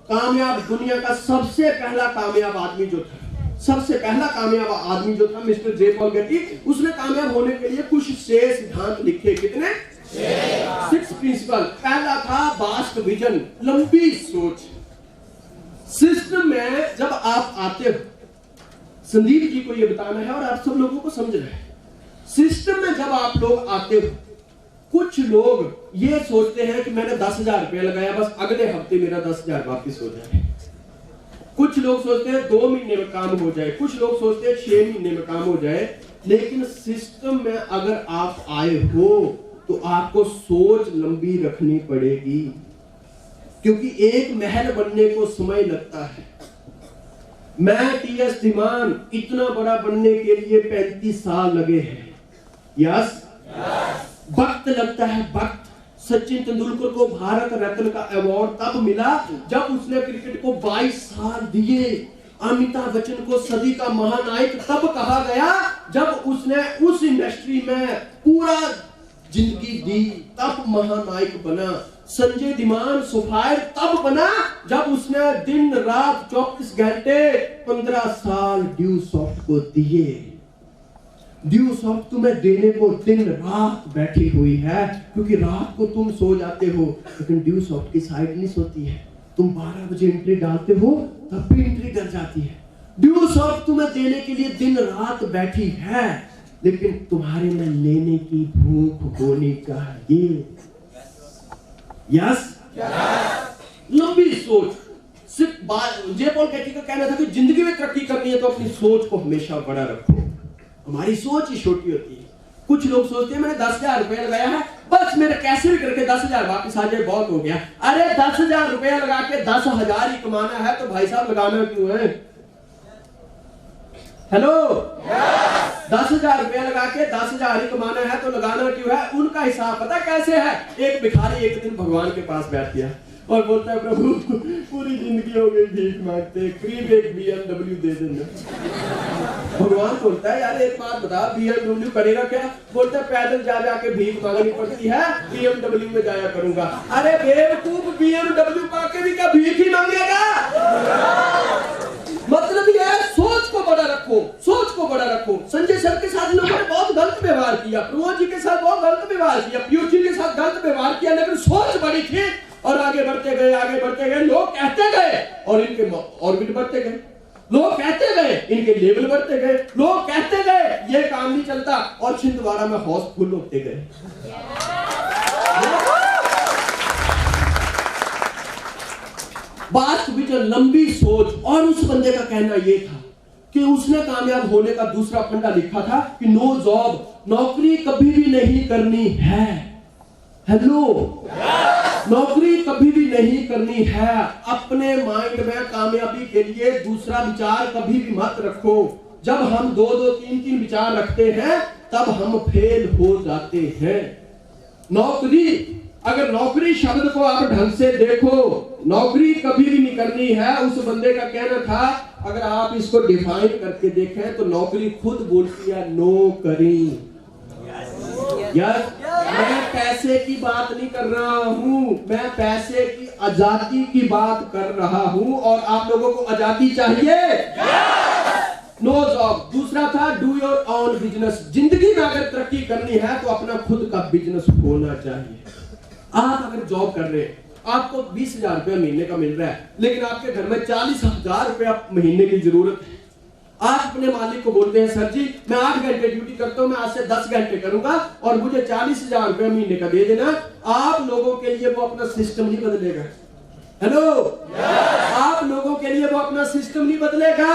कामयाब, दुनिया का सबसे पहला कामयाब आदमी जो था, सबसे पहला कामयाब आदमी जो था मिस्टर जे पॉल गेटी, उसने कामयाब होने के लिए कुछ 6 सिद्धांत लिखे। कितने? 6 प्रिंसिपल। पहला था वास्ट विजन, लंबी सोच। सिस्टम में जब आप आते हो, संदीप जी को यह बताना है और आप सब लोगों को समझना है, सिस्टम में जब आप लोग आते हो, कुछ लोग ये सोचते हैं कि मैंने 10,000 रुपया लगाया, बस अगले हफ्ते मेरा 10,000 वापिस हो जाए। कुछ लोग सोचते हैं 2 महीने में काम हो जाए, कुछ लोग सोचते हैं 6 महीने में काम हो जाए। लेकिन सिस्टम में अगर आप आए हो तो आपको सोच लंबी रखनी पड़ेगी, क्योंकि एक महल बनने को समय लगता है। मैं टीएस धीमान इतना बड़ा बनने के लिए 35 साल लगे हैं। यस, वक्त लगता है, वक्त। सचिन तेंदुलकर को भारत रत्न का अवार्ड तब मिला जब उसने क्रिकेट को 22 साल दिए। अमिताभ बच्चन को सदी का महानायक तब कहा गया जब उसने उस इंडस्ट्री में पूरा जिंदगी दी, तब महानायक बना। संजय धीमान सुफायर तब बना जब उसने दिन रात 24 घंटे 15 साल ड्यू सॉफ्ट को दिए। ड्यू सॉफ्ट तुम्हें देने को दिन रात बैठी हुई है, क्योंकि रात को तुम सो जाते हो, लेकिन ड्यू सॉफ्ट की साइड नहीं सोती है। तुम 12 बजे एंट्री डालते हो तब भी एंट्री कर जाती है। ड्यू सॉफ्ट तुम्हें देने के लिए दिन रात बैठी है, लेकिन तुम्हारे में लेने की भूख होनी चाहिए। यस, लंबी सोच। सिर्फ जे पॉल गेटी का कहना था कि जिंदगी में तरक्की करनी है तो अपनी सोच को हमेशा बड़ा रखो। हमारी सोच ही छोटी होती है। कुछ लोग सोचते हैं मैंने 10,000 रुपया लगाया है, बस मेरे कैसे भी करके 10,000 वापिस आ जाए, बहुत हो गया। अरे 10,000 रुपया लगा के 10,000 ही कमाना है तो भाई साहब लगाना क्यों है? हेलो, 10,000 रुपया लगा के 10,000 ही कमाना है तो लगाना क्यों है? उनका हिसाब पता कैसे है? एक भिखारी एक दिन भगवान के पास बैठ गया और बोलता है प्रभु पूरी जिंदगी हो गई भीख मांगते, करीब एक BMW दे देना। भगवान बोलता है यार एक बात बता, BMW करेगा क्या? बोलता है पैदल जा जाके भीख मांगनी पड़ती है, BMW में जाया करूंगा। अरे बेवकूफ, BMW पाके भी क्या भीख ही मांगेगा? मतलब ये है सोच को बड़ा रखो, सोच को बड़ा रखो। संजय सर के साथ लोगों ने बहुत गलत व्यवहार किया, प्रमोद जी के साथ बहुत गलत व्यवहार किया, पीयूष जी के साथ गलत व्यवहार किया, लेकिन सोच बड़ी थी और आगे बढ़ते गए, आगे बढ़ते गए। लोग कहते गए और इनके ऑर्बिट बढ़ते गए, लोग कहते गए इनके लेवल बढ़ते गए, लोग कहते गए ये काम नहीं चलता और छिंदवाड़ा में हाउसफुल होते गए। बात विजन, लंबी सोच। और उस बंदे का कहना यह था कि उसने कामयाब होने का दूसरा फंडा लिखा था कि नो जॉब, नौकरी कभी भी नहीं करनी है। हेलो, नौकरी कभी भी नहीं करनी है। अपने माइंड में कामयाबी के लिए दूसरा विचार कभी भी मत रखो। जब हम 2-2, 3-3 विचार रखते हैं तब हम फेल हो जाते हैं। नौकरी, अगर नौकरी शब्द को आप ढंग से देखो, नौकरी कभी भी नहीं करनी है। उस बंदे का कहना था अगर आप इसको डिफाइन करके देखें तो नौकरी खुद बोलती है नौकरी। यार मैं पैसे की बात नहीं कर रहा हूं, मैं पैसे की आजादी की बात कर रहा हूं। और आप लोगों को आजादी चाहिए? No job. दूसरा था डू योर ओन बिजनेस। जिंदगी में अगर तरक्की करनी है तो अपना खुद का बिजनेस होना चाहिए। आप अगर जॉब कर रहे हैं, आपको 20,000 रुपया महीने का मिल रहा है, लेकिन आपके घर में 40,000 रुपया महीने की जरूरत है। आप अपने मालिक को बोलते हैं सर जी मैं 8 घंटे ड्यूटी करता हूं, मैं आज से 10 घंटे करूंगा और मुझे 40,000 रुपया महीने का दे देना। आप लोगों के लिए वो अपना सिस्टम नहीं बदलेगा। हेलो, आप लोगों के लिए वो अपना सिस्टम नहीं बदलेगा।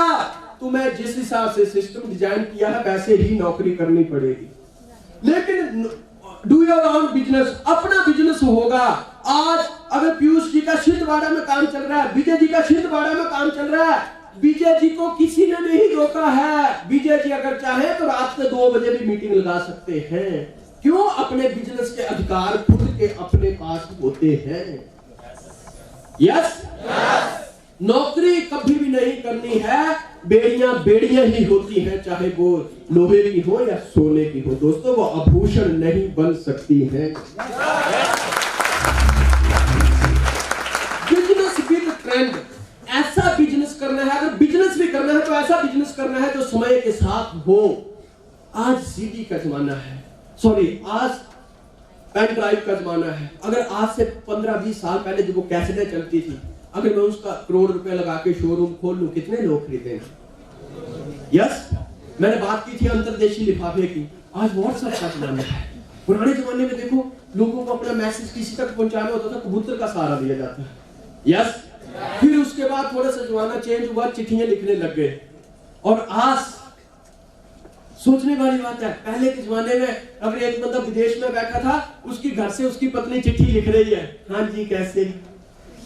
तुम्हें जिस हिसाब से सिस्टम डिजाइन किया है वैसे ही नौकरी करनी पड़ेगी। लेकिन डू योर ओन बिजनेस, अपना बिजनेस होगा। आज अगर पीयूष जी का छिंदवाड़ा में काम चल रहा है, विजय जी का छिंदवाड़ा में काम चल रहा है, विजय जी को किसी ने नहीं रोका है। विजय जी अगर चाहे तो रात के 2 बजे भी मीटिंग लगा सकते हैं। क्यों? अपने बिजनेस के अधिकार खुद के अपने पास होते हैं। यस, नौकरी कभी भी नहीं करनी है। बेड़ियां बेड़ियां ही होती हैं, चाहे वो लोहे की हो या सोने की हो। दोस्तों, वो आभूषण नहीं बन सकती हैं। बिजनेस विद फ्रेंड, ऐसा बिजनेस करना है, अगर बिजनेस भी करना है तो ऐसा बिजनेस करना है जो समय के साथ हो। आज सीडी का जमाना है, सॉरी आज पेन ड्राइव का जमाना है। अगर आज से 15-20 साल पहले जब वो कैसेटें चलती थी, अगर मैं उसका करोड़ रुपए लगा के शोरूम खोल लूं, कितने लोग खरीदेंगे? यस, मैंने बात की थी अंतरदेशी लिफाफे की। आज व्हाट्सएप का जमाना है। पुराने जमाने में देखो, लोगों को अपना मैसेज किसी तक पहुंचाना होता था, कबूतर का सहारा दिया जाता है। यस, फिर उसके बाद थोड़ा सा जमाना चेंज हुआ, चिट्ठियां लिखने लग गए। और आज सोचने वाली बात है, पहले के जमाने में अगर एक बंदा विदेश में बैठा था, उसकी घर से उसकी पत्नी चिट्ठी लिख रही है, हाँ जी कैसे,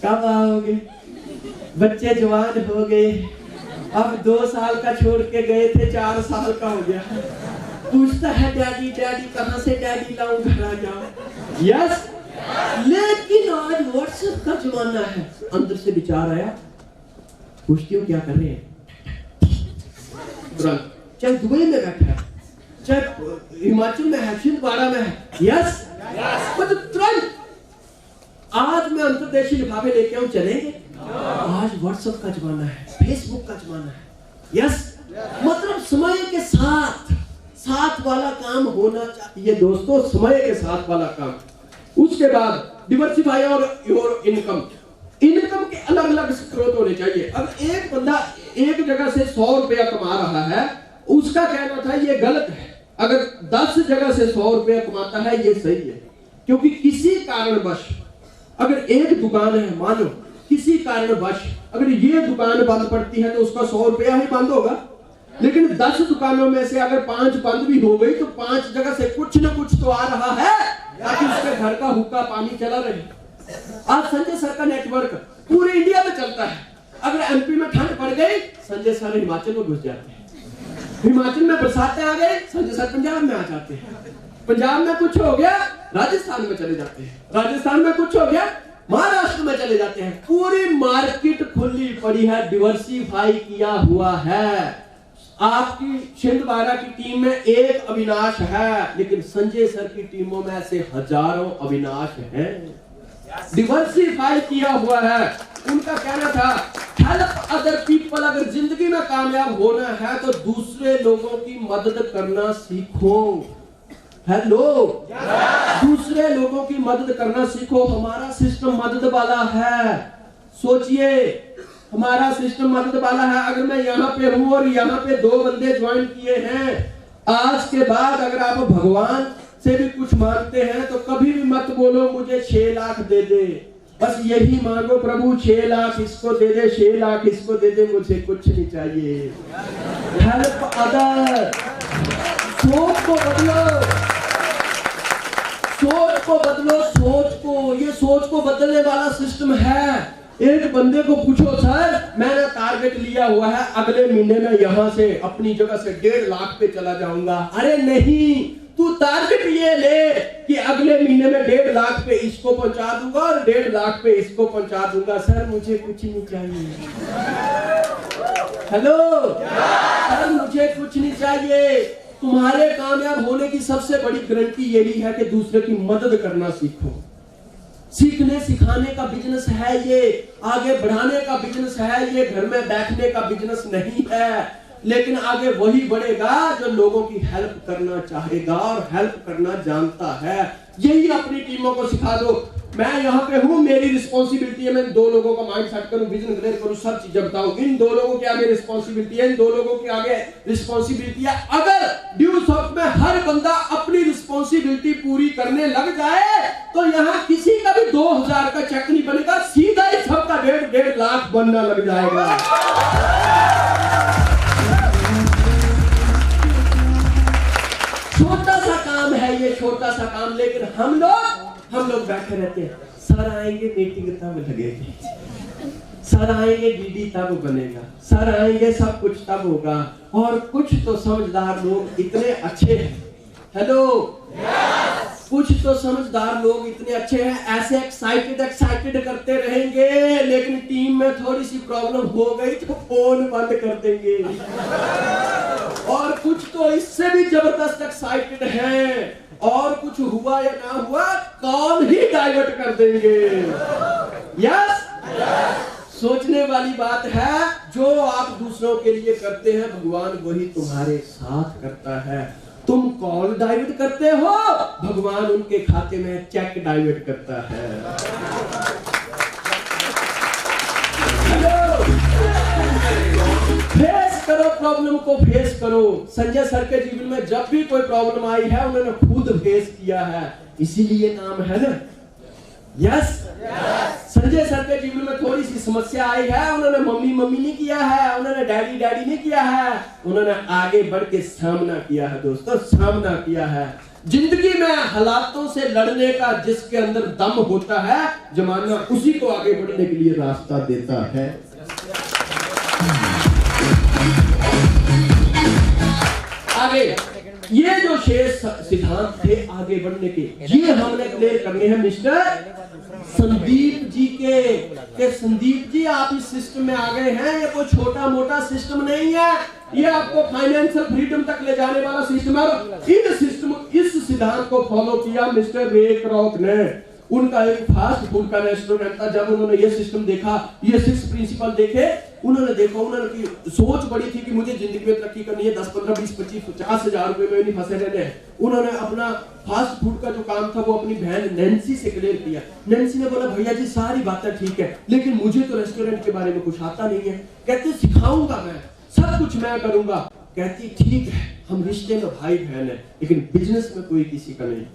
कब आओगे, बच्चे जवान हो गए, अब 2 साल का छोड़ के गए थे 4 साल का हो गया, पूछता है डैडी डैडी कहां से डैडी लाऊं, घर आ जाओ। यस, लेकिन आज व्हाट्सएप का जमाना है। अंदर से विचार आया, पूछती हूँ क्या कर रहे हैं, तुरंत, चाहे दुबई में बैठा है, चाहे हिमाचल में है, छिंदवाड़ा में है, यस, मतलब तुरंत। आज मैं अंतरदेशी लिफाफे लेके आऊं, चलेंगे? आज व्हाट्सएप का जमाना है, फेसबुक का जमाना है। यस, मतलब समय के साथ वाला काम होना चाहिए दोस्तों, समय के साथ वाला काम। उसके बाद डिवर्सिफाई और योर इनकम के अलग अलग स्रोत होने चाहिए। अगर एक बंदा एक जगह से 100 रुपया कमा रहा है, उसका कहना था ये गलत है। अगर 10 जगह से 100 रुपया कमाता है, ये सही है। क्योंकि किसी कारणवश अगर एक दुकान है, मानो किसी कारणवश अगर ये दुकान बंद पड़ती है तो उसका 100 रुपया ही बंद होगा। लेकिन 10 दुकानों में से अगर 5 बंद भी हो गई तो 5 जगह से कुछ ना कुछ तो आ रहा है, ताकि उसके घर का हुक्का पानी चला रहे। आज संजय सर का नेटवर्क पूरे इंडिया में चलता है। अगर एमपी में ठंड पड़ गई, संजय सर हिमाचल में घुस जाते हैं। हिमाचल में बरसातें आ गई, संजय सर पंजाब में आ जाते हैं। पंजाब में कुछ हो गया, राजस्थान में चले जाते हैं। राजस्थान में कुछ हो गया, महाराष्ट्र में चले जाते हैं। पूरी मार्केट खुली पड़ी है, डिवर्सिफाई किया हुआ है। आपकी छिंदवाड़ा की टीम में एक अविनाश है, लेकिन संजय सर की टीमों में ऐसे हजारों अविनाश हैं। डिवर्सिफाई किया हुआ है। उनका कहना था हेल्प अदर पीपल। अगर जिंदगी में कामयाब होना है तो दूसरे लोगों की मदद करना सीखो। हेलो, दूसरे लोगों की मदद करना सीखो। हमारा सिस्टम मदद वाला है। सोचिए, हमारा सिस्टम मदद वाला है। अगर मैं यहाँ पे हूँ और यहाँ पे 2 बंदे ज्वाइन किए हैं, आज के बाद अगर आप भगवान से भी कुछ मांगते हैं तो कभी भी मत बोलो मुझे 6 लाख दे दे। बस यही मांगो, प्रभु 6 लाख इसको दे दे, 6 लाख इसको दे दे, मुझे कुछ नहीं चाहिए। Help other. सोच को बदलो, सोच को बदलो, सोच को। ये सोच को बदलने वाला सिस्टम है। एक बंदे को पूछो, सर मैंने टारगेट लिया हुआ है, अगले महीने में यहाँ से अपनी जगह से 1.5 लाख पे चला जाऊंगा। अरे नहीं, तू टारगेट ये ले कि अगले महीने में 1.5 लाख पे इसको पहुंचा दूंगा और 1.5 लाख पे इसको पहुंचा दूंगा। सर मुझे कुछ नहीं चाहिए। हेलो, सर मुझे कुछ नहीं चाहिए। तुम्हारे कामयाब होने की सबसे बड़ी गारंटी यही है कि दूसरे की मदद करना सीखो। सीखने सिखाने का बिजनेस है ये, आगे बढ़ाने का बिजनेस है ये, घर में बैठने का बिजनेस नहीं है। लेकिन आगे वही बढ़ेगा जो लोगों की हेल्प करना चाहेगा और हेल्प करना जानता है। यही अपनी टीमों को सिखा दो। मैं यहाँ पे हूँ, मेरी रिस्पॉन्सिबिलिटी है मैं 2 लोगों का माइंड सेट करूँ, विजन क्लियर करूँ, सब चीजें बताऊँ। इन 2 लोगों के आगे रिस्पॉन्सिबिलिटी है, इन 2 लोगों के आगे रिस्पॉन्सिबिलिटी है। अगर ड्यू शॉप में हर बंदा अपनी रिस्पॉन्सिबिलिटी पूरी करने लग जाए तो यहाँ किसी का भी 2000 का चेक नहीं बनेगा, सीधा ही सबका 1.5 लाख बनना लग जाएगा। छोटा सा काम है ये, छोटा सा काम, लेकिन हम लोग बैठे रहते हैं। सर आएंगे मीटिंग तब लगेगी, सर आएंगे डीडी तब बनेगा, सर आएंगे सब कुछ तब होगा। और कुछ तो समझदार लोग इतने अच्छे हैं। हेलो, कुछ तो समझदार लोग इतने अच्छे हैं, ऐसे एक्साइटेड करते रहेंगे, लेकिन टीम में थोड़ी सी प्रॉब्लम हो गई तो फोन बंद कर देंगे। और कुछ तो इससे भी जबरदस्त एक्साइटेड हैं, और कुछ हुआ या ना हुआ कॉल ही डाइवर्ट कर देंगे। यस, सोचने वाली बात है, जो आप दूसरों के लिए करते हैं भगवान वही तुम्हारे साथ करता है। तुम कॉल डाइवर्ट करते हो, भगवान उनके खाते में चेक डाइवर्ट करता है। हेलो, फेस करो, प्रॉब्लम को फेस करो। संजय सर के जीवन में जब भी कोई प्रॉब्लम आई है उन्होंने खुद फेस किया है, इसीलिए नाम है ना यस। संजय सर के जीवन में थोड़ी सी समस्या आई है, उन्होंने मम्मी मम्मी नहीं किया है, उन्होंने डैडी डैडी नहीं किया है, उन्होंने आगे बढ़ के सामना किया है। दोस्तों, सामना किया है। जिंदगी में हालातों से लड़ने का जिसके अंदर दम होता है, जमाना उसी को आगे बढ़ने के लिए रास्ता देता है। आगे ये जो शेष सिद्धांत थे आगे बढ़ने के, ये हमने क्लियर करने हैं मिस्टर संदीप जी के संदीप जी आप इस सिस्टम में आ गए हैं। ये कोई छोटा मोटा सिस्टम नहीं है, ये आपको फाइनेंशियल फ्रीडम तक ले जाने वाला सिस्टम है। इस सिद्धांत को फॉलो किया मिस्टर रे क्रॉक ने। उनका एक फास्ट फूड का रेस्टोरेंट था। जब उन्होंने ये सिस्टम देखा, ये 6 प्रिंसिपल देखे, उन्होंने देखा, उन्होंने की सोच बड़ी थी कि मुझे जिंदगी में तरक्की करनी है, 10, 15, 20, 25, 50 हजार रुपए में नहीं फंसे रहने। उन्होंने अपना फास्ट फूड का जो काम था वो अपनी बहन नैन्सी से क्लियर किया। नैन्सी ने बोला, भैया जी सारी बातें ठीक है, लेकिन मुझे तो रेस्टोरेंट के बारे में कुछ आता नहीं है। कहते सिखाऊंगा मैं, सब कुछ मैं करूंगा। कहती ठीक है, हम रिश्ते में भाई बहन है, लेकिन बिजनेस में कोई किसी का नहीं।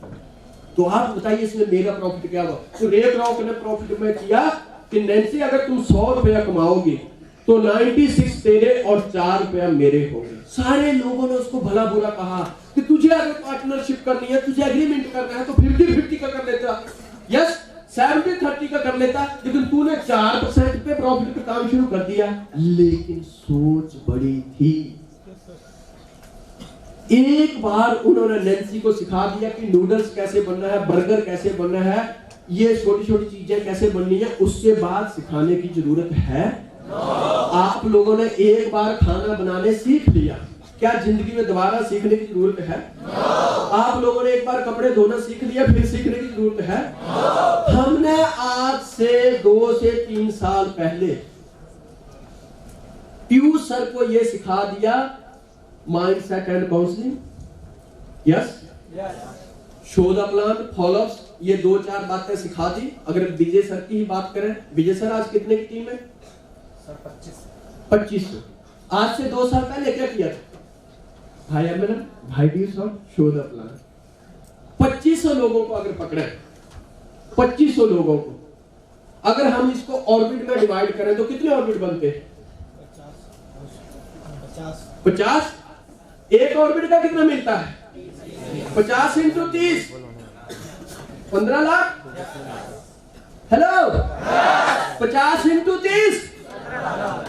तो आप बताइए इसमें मेरा प्रॉफिट क्या हुआ? तो रे क्रॉक ने प्रॉफिट में किया कि नैन्सी अगर तुम 100 रुपया कमाओगे तो 96 तेरे और 4 रुपया मेरे होंगे। सारे लोगों ने उसको भला बुरा कहा कि तुझे अगर पार्टनरशिप करनी है, तुझे एग्रीमेंट करना है तो 50-50 का कर लेता, यस 70-30 का कर लेता, लेकिन तूने 4% पे प्रॉफिट का काम शुरू कर दिया। लेकिन सोच बड़ी थी। एक बार उन्होंने नैन्सी को सिखा दिया कि नूडल्स कैसे बनना है, बर्गर कैसे बनना है, ये छोटी छोटी चीजें कैसे बननी है, उसके बाद सिखाने की जरूरत है। आप लोगों ने एक बार खाना बनाने सीख लिया, क्या जिंदगी में दोबारा सीखने die जरूरत है? आप लोगों ने एक बार कपड़े धोना सीख लिया, फिर सीखने की जरूरत है? हमने आज से 2 से 3 साल पहले पीयूष सर को यह सिखा दिया, mind set and counselling, yes, show the plan, follow-ups, ये 2-4 बातें सिखा दी। अगर विजय सर की ही बात करें, विजय सर आज कितने की टीम है? सर 2500। आज से 2 साल पहले क्या किया था? भाई एमएलएम, भाई डील्स और शो द प्लान। 2500 लोगों को अगर पकड़े, 2500 लोगों को अगर हम इसको ऑर्बिट में डिवाइड करें तो कितने ऑर्बिट बनते हैं? 50। एक ऑर्बिट का कितना मिलता है? 50 × 30 15 लाख। हेलो, 50 × 30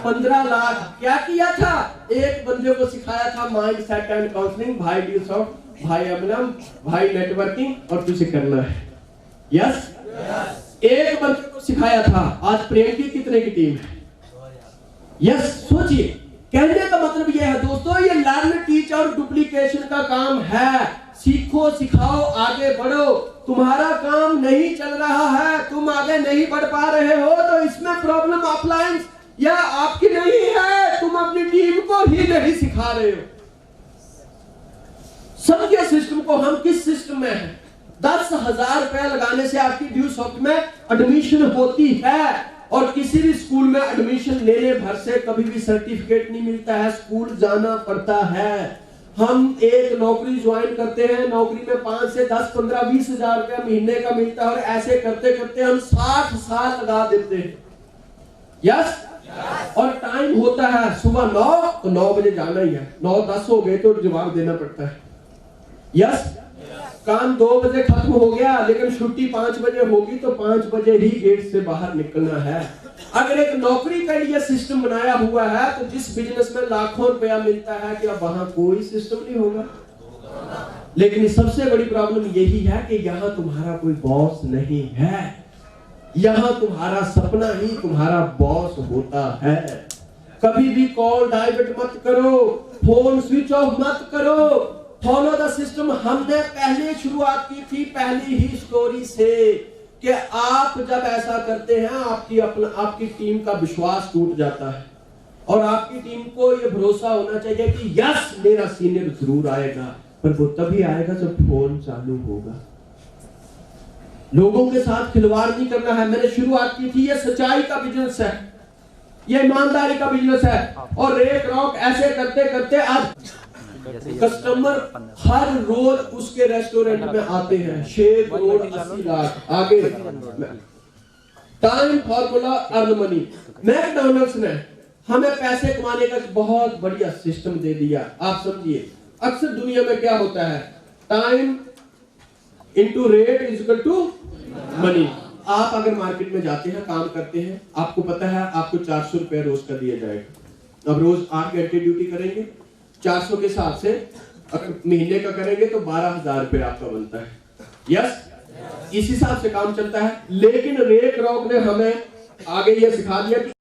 15 लाख। क्या किया था? एक बंदे को सिखाया था माइंड सेट एंड काउंसलिंग, भाई डील्स ऑफ, भाई एमएलएम, भाई नेटवर्किंग, और तुझे करना है, यस। एक बंदे को सिखाया था। आज प्रेम की कितने की टीम है? यस। सोचिए, कहने का मतलब यह है दोस्तों, ये लर्न टीच और डुप्लीकेशन का काम है। सीखो, सिखाओ, आगे बढ़ो। तुम्हारा काम नहीं चल रहा है, तुम आगे नहीं बढ़ पा रहे हो, तो इसमें प्रॉब्लम अप्लायंस या आपकी नहीं है, तुम अपनी टीम को ही नहीं सिखा रहे हो। समझिए सिस्टम को, हम किस सिस्टम में हैं। 10,000 रुपया लगाने से आपकी ड्यू सॉफ्ट में एडमिशन होती है, और किसी भी स्कूल में एडमिशन लेने भर से कभी भी सर्टिफिकेट नहीं मिलता है, स्कूल जाना पड़ता है। हम एक नौकरी ज्वाइन करते हैं, नौकरी में 5 से 10, 15, 20 हजार रुपया महीने का मिलता है, और ऐसे करते करते हम 60 साल लगा देते हैं, यस। और टाइम होता है सुबह 9 तो 9 बजे जाना ही है, 9:10 हो गए तो जवाब देना पड़ता है, यस। काम 2 बजे खत्म हो गया, लेकिन छुट्टी 5 बजे होगी तो 5 बजे ही गेट से बाहर निकलना है। अगर एक नौकरी के लिए सिस्टम बनाया हुआ है, तो जिस बिजनेस में लाखों रुपया मिलता है, क्या वहां कोई सिस्टम नहीं होगा? लेकिन सबसे बड़ी प्रॉब्लम यही है कि यहाँ तुम्हारा कोई बॉस नहीं है, यहाँ तुम्हारा सपना ही तुम्हारा बॉस होता है। कभी भी कॉल डाइवर्ट मत करो, फोन स्विच ऑफ मत करो, फॉलो द सिस्टम। हमने पहले शुरुआत की थी पहली ही स्टोरी से। कि आप जब ऐसा करते हैं आपकी टीम का विश्वास टूट जाता है और आपकी टीम को यह भरोसा होना चाहिए कि यस मेरा सीनियर जरूर आएगा, पर वो तभी आएगा जब फोन चालू होगा। लोगों के साथ खिलवाड़ नहीं करना है। मैंने शुरुआत की थी, ये सच्चाई का बिजनेस है, ये ईमानदारी का बिजनेस है। और रेक रॉक ऐसे करते करते आज कस्टमर हर रोज उसके रेस्टोरेंट में आते हैं। 6 करोड़ 80 लाख आगे। Time formula earn money. McDonald's ने हमें पैसे कमाने का बहुत बढ़िया सिस्टम दे दिया। आप समझिए, अक्सर दुनिया में क्या होता है, time into rate is equal to money. आप अगर मार्केट में जाते हैं, काम करते हैं, आपको पता है आपको 400 रुपया रोज का दिया जाएगा। अब रोज 8 घंटे ड्यूटी करेंगे, 400 के हिसाब से अगर महीने का करेंगे तो 12,000 रुपया आपका बनता है। यस, इस हिसाब से काम चलता है। लेकिन रेक रॉक ने हमें आगे यह सिखा दिया कि